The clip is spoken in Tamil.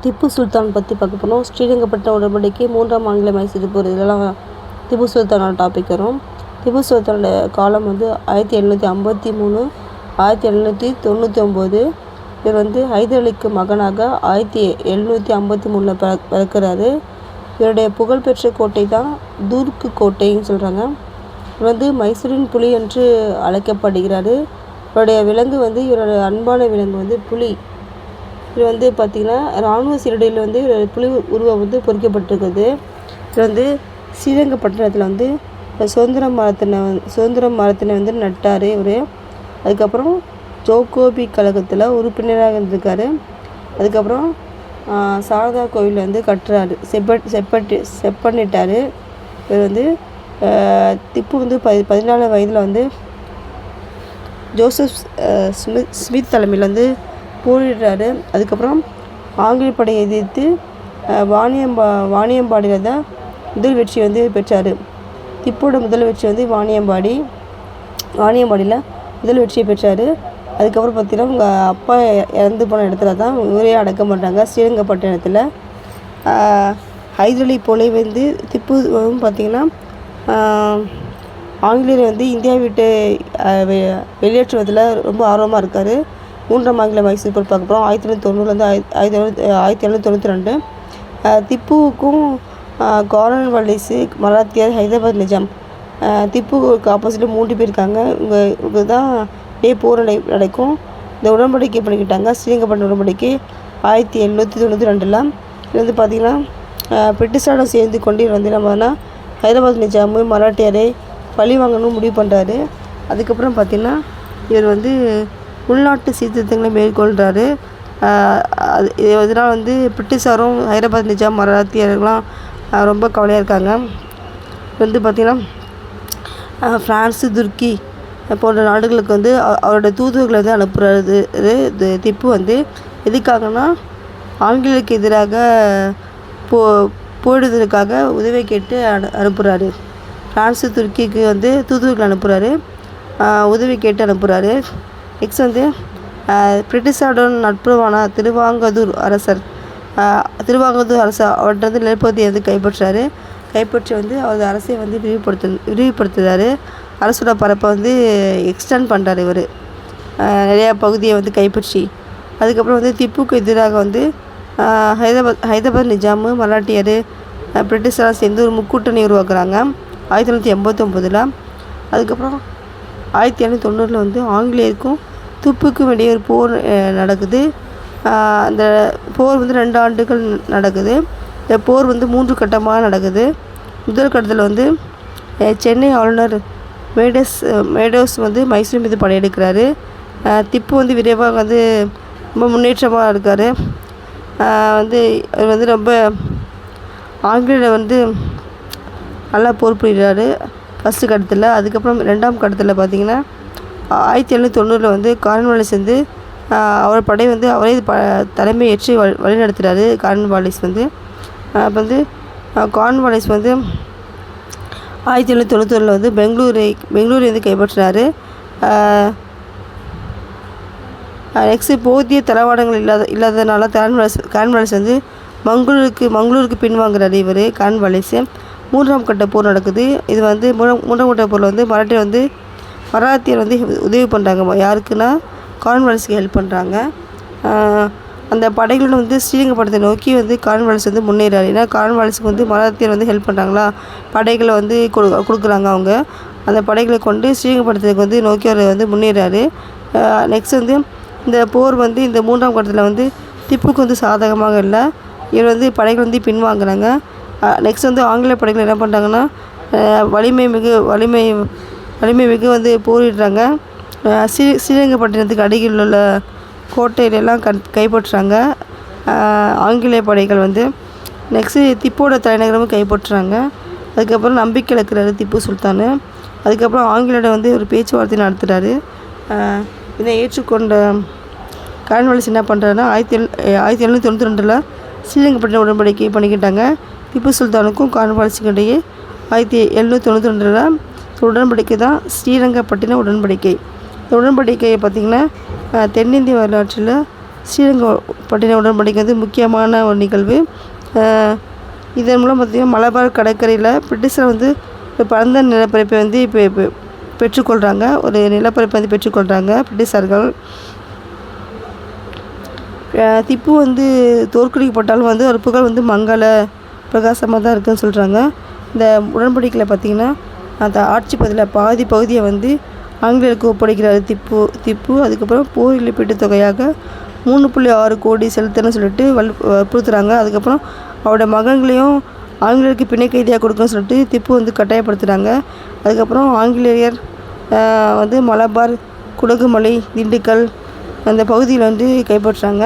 திப்பு சுல்தான் பற்றி பார்க்க போகிறோம். ஸ்ரீரங்கப்பட்டினம் உடன்படிக்கை, 3ஆம் ஆங்கில மைசூர் போர், இதெல்லாம் திப்பு சுல்தானோட டாபிக் வரும். திப்பு சுல்தானோட காலம் 1753 1799. இவர் ஹைதர் அலிக்கு மகனாக 1753 பிறக்கிறாரு. இவருடைய புகழ்பெற்ற கோட்டை தான் துர்க் கோட்டைன்னு சொல்கிறாங்க. இவர் மைசூரின் புலி என்று அழைக்கப்படுகிறார். இவருடைய விலங்கு இவரோட அன்பான விலங்கு புலி. இது பார்த்திங்கன்னா இராணுவ சீரடியில் புலி உருவம் பொறிக்கப்பட்டிருக்குது. இது ஸ்ரீரங்கப்பட்டினத்தில் சுதந்திர மரத்தினை நட்டார் இவர். அதுக்கப்புறம் ஜோகோபி கழகத்தில் உறுப்பினராக இருந்திருக்காரு. அதுக்கப்புறம் சாரதா கோவில் கட்டுறாரு, செப்பனிட்டார். இவர் திப்பு 14 வயதில் ஜோசப் ஸ்மித் தலைமையில் போரிடுறாரு. அதுக்கப்புறம் ஆங்கில படையை எதிர்த்து வாணியம்பாடியில் தான் முதல் வெற்றி பெற்றார். திப்போட முதல் வெற்றி வாணியம்பாடியில் முதல் வெற்றியை பெற்றார். அதுக்கப்புறம் பார்த்திங்கன்னா உங்கள் அப்பா இறந்து போன இடத்துல தான் இவரே அடக்கம் பண்ணுறாங்க, ஸ்ரீரங்கப்பட்டினத்தில். ஹைதர் அலி போலே திப்பு பார்த்திங்கன்னா ஆங்கிலேயர் இந்தியா விட்டு வெளியேற்றுவதில் ரொம்ப ஆர்வமாக இருக்கார். 3ஆம் ஆங்கில மைசூர் போர் பார்க்க போகிறோம். 1790 1792. திப்புவுக்கும் கார்ன்வாலிஸ், மராத்தியர், ஹைதராபாத் நிஜாம், திப்புவுக்கு ஆப்போசிட்டில் 3 பேர் இருக்காங்க. இவங்க தான் போர் நடக்கும். இந்த உடன்படிக்கை பண்ணிக்கிட்டாங்க, ஸ்ரீரங்கப்பட்டினம் உடன்படிக்கை 1792. இது பார்த்திங்கன்னா பிரிட்டிஷாரோட சேர்ந்து கொண்டு நம்மனா ஹைதராபாத் நிஜாமு, மராட்டியரை பழி வாங்கணும்னு முடிவு பண்ணுறாரு. அதுக்கப்புறம் பார்த்திங்கன்னா இவர் உள்நாட்டு சீர்திருத்தங்களை மேற்கொள்கிறாரு. இதனால் பிரிட்டிஷாரும் ஹைதராபாத் நிஜாம், மராத்தியர்கள்லாம் ரொம்ப கவலையாக இருக்காங்க. பார்த்திங்கன்னா ஃப்ரான்ஸு, துருக்கி போன்ற நாடுகளுக்கு அவரோட தூதுவர்களை அனுப்புகிறாரு. திப்பு எதுக்காகனா ஆங்கிலேயருக்கு எதிராக போயிடுவதற்காக உதவி கேட்டு அனுப்புகிறாரு. ஃப்ரான்ஸு, துருக்கிக்கு தூதுவர்களை அனுப்புகிறாரு, உதவி கேட்டு அனுப்புகிறாரு. நெக்ஸ்ட் பிரிட்டிஷாரோட நட்புறவான திருவாங்கூர் அரசர் அவர்கிட்ட நிலப்பகுதியை கைப்பற்றாரு. கைப்பற்றி அவரது அரசை விரிவுபடுத்துகிறாரு. அரசோட பரப்பை எக்ஸ்டெண்ட் பண்ணுறாரு இவர், நிறையா பகுதியை கைப்பற்றி. அதுக்கப்புறம் திப்புக்கு எதிராக ஹைதராபாத் நிஜாமு, மராட்டியர், பிரிட்டிஷாரெலாம் சேர்ந்து ஒரு முக்கூட்டணி உருவாக்குறாங்க 1789. அதுக்கப்புறம் 1790 ஆங்கிலேயருக்கும் திப்புக்கும் இடையே ஒரு போர் நடக்குது. அந்த போர் 2 ஆண்டுகள் நடக்குது. இந்த போர் 3 கட்டமாக நடக்குது. முதல் கட்டத்தில் சென்னை ஆளுநர் மேடோஸ் மைசூர் மீது படையெடுக்கிறாரு. திப்பு விரைவாக ரொம்ப முன்னேற்றமாக இருக்கார். அவர் ரொம்ப ஆங்கிலேயரை நல்லா போர் புரிகிறாரு ஃபஸ்ட்டு கட்டத்தில். அதுக்கப்புறம் 2ஆம் கட்டத்தில் பார்த்திங்கன்னா 1790 கார்ன்வாலிஸ் அவர் படை அவரே தலைமை ஏற்றி வழிநடத்துகிறாரு. கார்ன்வாலிஸ் அப்போ கார்ன்வாலிஸ் 1791 பெங்களூரை கைப்பற்றினார். நெக்ஸ்ட்டு போதிய தளவாடங்கள் இல்லாததுனால கார்ன்வாலிஸ் மங்களூருக்கு பின்வாங்குறாரு இவர் கார்ன்வாலிஸ். 3ஆம் கட்ட போர் நடக்குது. இது 3ஆம் கட்ட போரில் மராத்தியர் உதவி பண்ணுறாங்க. யாருக்குன்னா கார்ன்வாலிஸ்க்கு ஹெல்ப் பண்ணுறாங்க. அந்த படைகளுடன் ஸ்ரீரங்கப்பட்டினத்தை நோக்கி கார்ன்வாலிஸ் முன்னேறாரு. ஏன்னா கார்ன்வாலிஸ்க்கு மராத்தியர் ஹெல்ப் பண்ணுறாங்களா, படைகளை கொடுக்குறாங்க. அவங்க அந்த படைகளை கொண்டு ஸ்ரீரங்கப்பட்டினத்துக்கு நோக்கி அவர் முன்னேறாரு. நெக்ஸ்ட் இந்த போர் இந்த 3ஆம் கட்டத்தில் திப்புக்கு சாதகமாக இல்லை. இவர் படைகள் பின்வாங்குறாங்க. நெக்ஸ்ட் ஆங்கில படைகள் என்ன பண்ணுறாங்கன்னா வலிமை மிகு போரிடுறாங்க. ஸ்ரீரங்கப்பட்டினத்துக்கு அருகில் உள்ள கோட்டையிலெல்லாம் கைப்பற்றுறாங்க ஆங்கிலேய படைகள். நெக்ஸ்ட்டு திப்போட தலைநகரமும் கைப்பற்றுறாங்க. அதுக்கப்புறம் நம்பிக்கை இழக்கிறாரு திப்பு சுல்தான். அதுக்கப்புறம் ஆங்கிலேயரோட ஒரு பேச்சுவார்த்தை நடத்துகிறாரு. இதை ஏற்றுக்கொண்ட கார்ன்வாலிஸ் என்ன பண்ணுறாருன்னா 1792 ஸ்ரீரங்கப்பட்டினம் உடன்படிக்கை பண்ணிக்கிட்டாங்க. திப்பு சுல்தானுக்கும் கார்ன்வாலிஸுக்கும் இடையே 1792 உடன்படிக்கை தான் ஸ்ரீரங்கப்பட்டினம் உடன்படிக்கை. இந்த உடன்படிக்கையை பார்த்திங்கன்னா தென்னிந்திய வரலாற்றில் ஸ்ரீரங்கப்பட்டின உடன்படிக்கை வந்து முக்கியமான ஒரு நிகழ்வு. இதன் மூலம் பார்த்திங்கன்னா மலபார் கடற்கரையில் பிரிட்டிஷர் வந்து ஒரு பரந்த நிலப்பரப்பை வந்து இப்போ பெற்றுக்கொள்கிறாங்க. ஒரு நிலப்பரப்பை வந்து பெற்றுக்கொள்கிறாங்க பிரிட்டிஷார்கள். திப்பு வந்து தோற்கடிக்கப்பட்டாலும் வந்து ஒரு புகழ் வந்து மங்கள பிரகாசமாக தான் இருக்குதுன்னு சொல்கிறாங்க. இந்த உடன்படிக்கையில் பார்த்திங்கன்னா அந்த ஆட்சி பாதி பகுதியை வந்து ஆங்கிலேயருக்கு ஒப்படைக்கிறார் திப்பு. அதுக்கப்புறம் போர் இழப்பீட்டு தொகையாக 3.6 கோடி செலுத்தணும்னு சொல்லிட்டு வற்புறுத்துறாங்க. அதுக்கப்புறம் அவருடைய மகன்களையும் ஆங்கிலேயருக்கு பிணை கைதியாக கொடுக்கணும்னு சொல்லிட்டு திப்பு வந்து கட்டாயப்படுத்துகிறாங்க. அதுக்கப்புறம் ஆங்கிலேயர் வந்து மலபார், குடகுமலை, திண்டுக்கல் அந்த பகுதியில் வந்து கைப்பற்றுறாங்க.